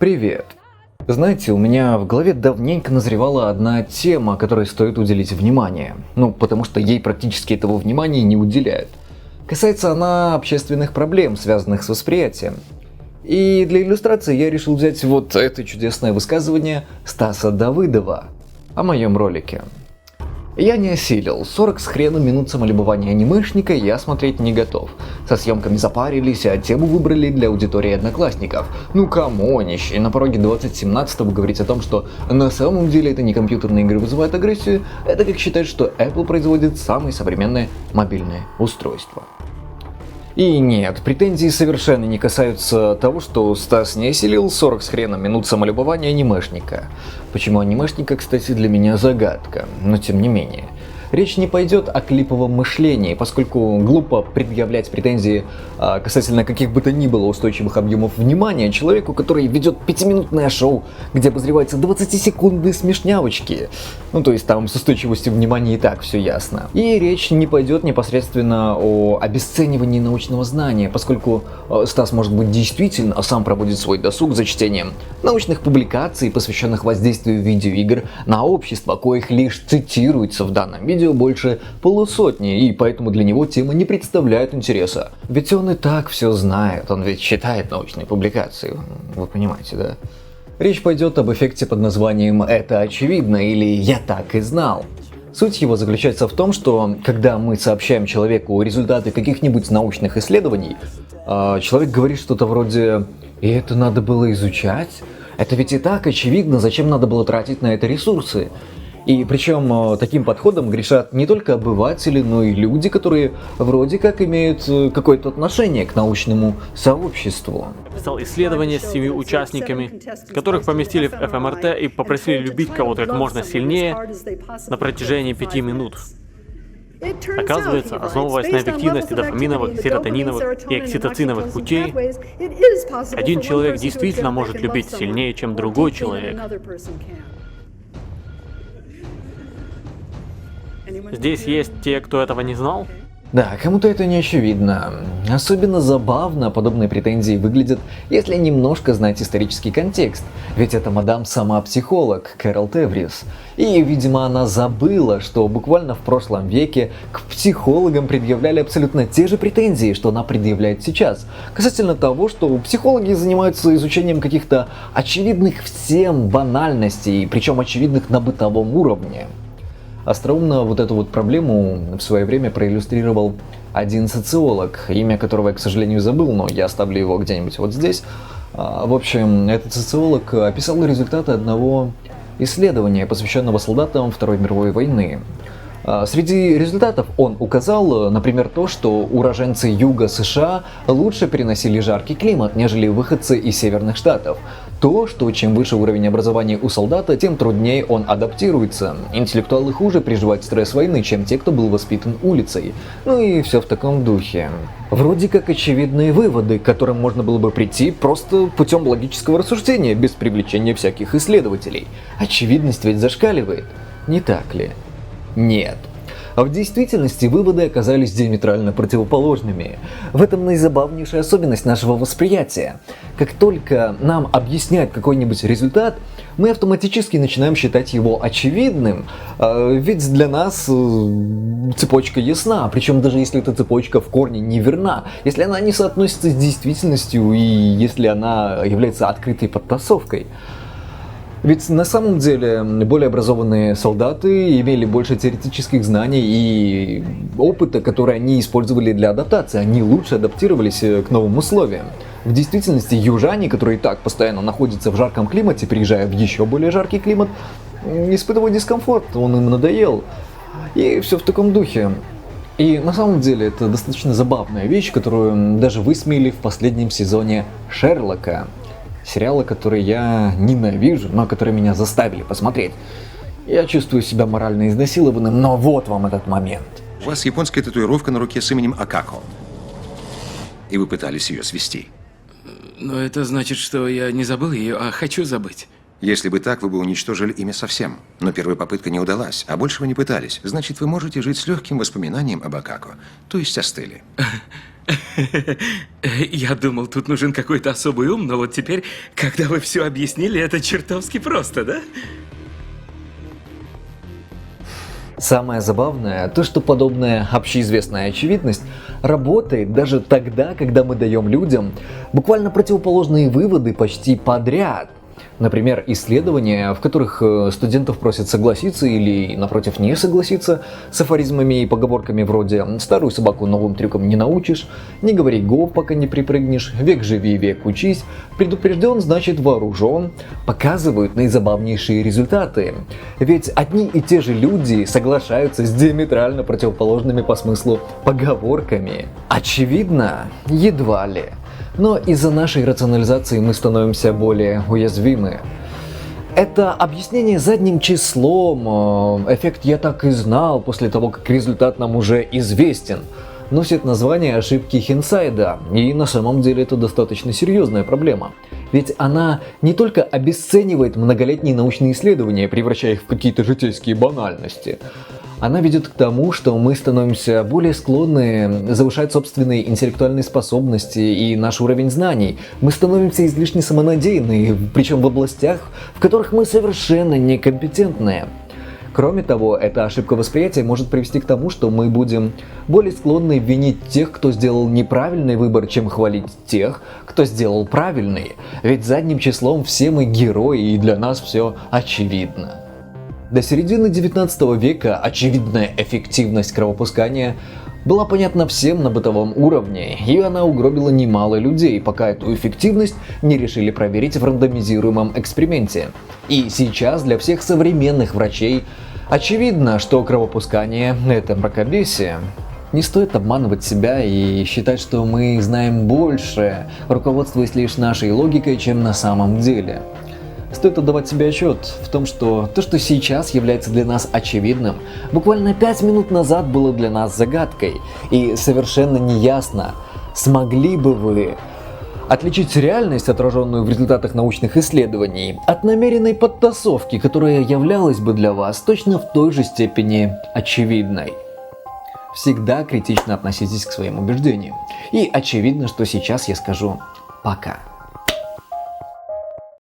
Привет. Знаете, у меня в голове давненько назревала одна тема, которой стоит уделить внимание. Потому что ей практически этого внимания не уделяют. Касается она общественных проблем, связанных с восприятием. И для иллюстрации я решил взять вот это чудесное высказывание Стаса Давыдова о моем ролике. Я не осилил. 40 с хреном минут самолюбования анимешника я смотреть не готов. Со съемками запарились, а тему выбрали для аудитории одноклассников. Камонище, на пороге 2017-го говорить о том, что на самом деле это не компьютерные игры вызывают агрессию, это как считать, что Apple производит самые современные мобильные устройства. И нет, претензии совершенно не касаются того, что Стас не осилил 40 с хреном минут самолюбования анимешника. Почему анимешника, кстати, для меня загадка, но тем не менее. Речь не пойдет о клиповом мышлении, поскольку глупо предъявлять претензии касательно каких бы то ни было устойчивых объемов внимания человеку, который ведет 5-минутное шоу, где обозреваются 20-секундные смешнявочки. То есть там с устойчивостью внимания и так все ясно. И речь не пойдет непосредственно о обесценивании научного знания, поскольку Стас, может быть, действительно сам проводит свой досуг за чтением научных публикаций, посвященных воздействию видеоигр на общество, коих лишь цитируется в данном видео больше полусотни, и поэтому для него тема не представляет интереса. Ведь он и так все знает, он ведь читает научные публикации, вы понимаете, да? Речь пойдет об эффекте под названием «это очевидно» или «я так и знал». Суть его заключается в том, что когда мы сообщаем человеку результаты каких-нибудь научных исследований, человек говорит что-то вроде «и это надо было изучать? Это ведь и так очевидно, зачем надо было тратить на это ресурсы?» И причем таким подходом грешат не только обыватели, но и люди, которые вроде как имеют какое-то отношение к научному сообществу. Писал исследование с 7 участниками, которых поместили в ФМРТ и попросили любить кого-то как можно сильнее на протяжении 5 минут. Оказывается, основываясь на эффективности дофаминовых, серотониновых и окситоциновых путей, один человек действительно может любить сильнее, чем другой человек. Здесь есть те, кто этого не знал? Да, кому-то это не очевидно. Особенно забавно подобные претензии выглядят, если немножко знать исторический контекст. Ведь эта мадам сама психолог, Кэрол Теврис. И, видимо, она забыла, что буквально в прошлом веке к психологам предъявляли абсолютно те же претензии, что она предъявляет сейчас. Касательно того, что психологи занимаются изучением каких-то очевидных всем банальностей, причем очевидных на бытовом уровне. Остроумно вот эту вот проблему в свое время проиллюстрировал один социолог, имя которого я, к сожалению, забыл, но я оставлю его где-нибудь вот здесь. В общем, этот социолог описал результаты одного исследования, посвященного солдатам Второй мировой войны. Среди результатов он указал, например, то, что уроженцы юга США лучше переносили жаркий климат, нежели выходцы из северных штатов. То, что чем выше уровень образования у солдата, тем труднее он адаптируется. Интеллектуалы хуже переживают стресс войны, чем те, кто был воспитан улицей. И все в таком духе. Вроде как очевидные выводы, к которым можно было бы прийти просто путем логического рассуждения, без привлечения всяких исследователей. Очевидность ведь зашкаливает, не так ли? Нет. А в действительности выводы оказались диаметрально противоположными. В этом наизабавнейшая особенность нашего восприятия. Как только нам объясняют какой-нибудь результат, мы автоматически начинаем считать его очевидным, ведь для нас цепочка ясна, причем даже если эта цепочка в корне неверна, если она не соотносится с действительностью и если она является открытой подтасовкой. Ведь на самом деле более образованные солдаты имели больше теоретических знаний и опыта, который они использовали для адаптации. Они лучше адаптировались к новым условиям. В действительности южане, которые и так постоянно находятся в жарком климате, приезжая в еще более жаркий климат, испытывают дискомфорт, он им надоел. И все в таком духе. И на самом деле это достаточно забавная вещь, которую даже высмеяли в последнем сезоне Шерлока. Сериалы, которые я ненавижу, но которые меня заставили посмотреть. Я чувствую себя морально изнасилованным, но вот вам этот момент. У вас японская татуировка на руке с именем Акако. И вы пытались ее свести. Но это значит, что я не забыл ее, а хочу забыть. Если бы так, вы бы уничтожили имя совсем. Но первая попытка не удалась, а больше вы не пытались. Значит, вы можете жить с легким воспоминанием об Акако. То есть остыли. Я думал, тут нужен какой-то особый ум, но вот теперь, когда вы все объяснили, это чертовски просто, да? Самое забавное, то что подобная общеизвестная очевидность работает даже тогда, когда мы даем людям буквально противоположные выводы почти подряд. Например, исследования, в которых студентов просят согласиться или, напротив, не согласиться с афоризмами и поговорками вроде «старую собаку новым трюкам не научишь», «не говори гоп, пока не припрыгнешь», «век живи, век учись», «предупрежден, значит вооружен», показывают наизабавнейшие результаты. Ведь одни и те же люди соглашаются с диаметрально противоположными по смыслу поговорками. Очевидно, едва ли. Но из-за нашей рационализации мы становимся более уязвимы. Это объяснение задним числом, эффект «я так и знал» после того, как результат нам уже известен, носит название ошибки Хинсайда, и на самом деле это достаточно серьезная проблема. Ведь она не только обесценивает многолетние научные исследования, превращая их в какие-то житейские банальности, она ведет к тому, что мы становимся более склонны завышать собственные интеллектуальные способности и наш уровень знаний. Мы становимся излишне самонадеянны, причем в областях, в которых мы совершенно некомпетентны. Кроме того, эта ошибка восприятия может привести к тому, что мы будем более склонны винить тех, кто сделал неправильный выбор, чем хвалить тех, кто сделал правильный. Ведь задним числом все мы герои, и для нас все очевидно. До середины 19 века очевидная эффективность кровопускания была понятна всем на бытовом уровне, и она угробила немало людей, пока эту эффективность не решили проверить в рандомизируемом эксперименте. И сейчас для всех современных врачей очевидно, что кровопускание – это мракобесие. Не стоит обманывать себя и считать, что мы знаем больше, руководствуясь лишь нашей логикой, чем на самом деле. Стоит отдавать себе отчет в том, что то, что сейчас является для нас очевидным, буквально 5 минут назад было для нас загадкой. И совершенно неясно, смогли бы вы отличить реальность, отраженную в результатах научных исследований, от намеренной подтасовки, которая являлась бы для вас точно в той же степени очевидной. Всегда критично относитесь к своим убеждениям. И очевидно, что сейчас я скажу «пока».